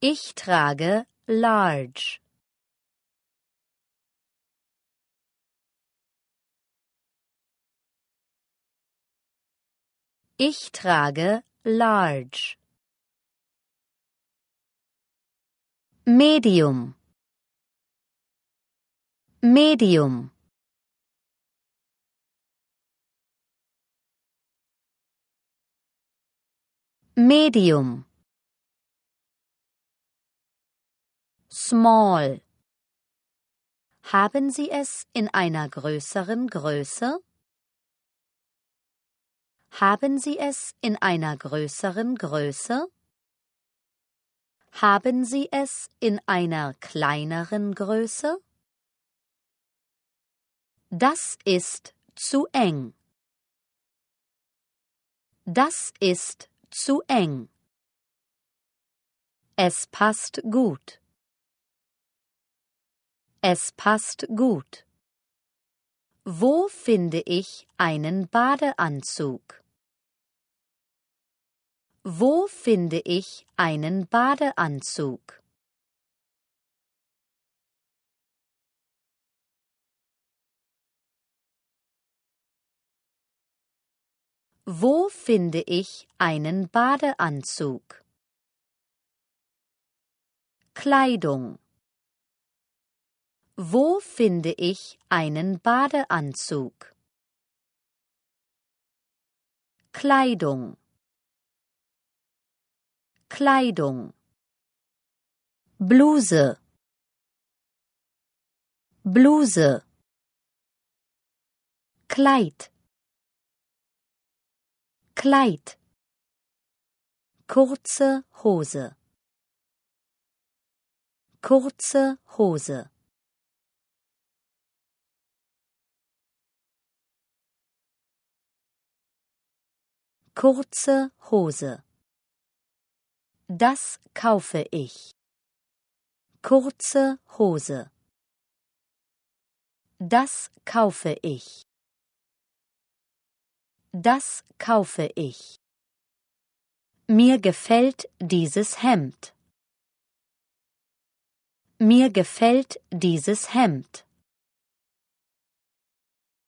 Ich trage large. Ich trage large. Medium. Medium. Medium. Small. Haben Sie es in einer größeren Größe? Haben Sie es in einer größeren Größe? Haben Sie es in einer kleineren Größe? Das ist zu eng. Das ist zu eng. Es passt gut. Es passt gut. Wo finde ich einen Badeanzug? Wo finde ich einen Badeanzug? Wo finde ich einen Badeanzug? Kleidung. Wo finde ich einen Badeanzug? Kleidung. Kleidung. Bluse. Bluse. Kleid. Kleid. Kurze Hose. Kurze Hose. Kurze Hose. Das kaufe ich. Kurze Hose. Das kaufe ich. Das kaufe ich. Mir gefällt dieses Hemd. Mir gefällt dieses Hemd.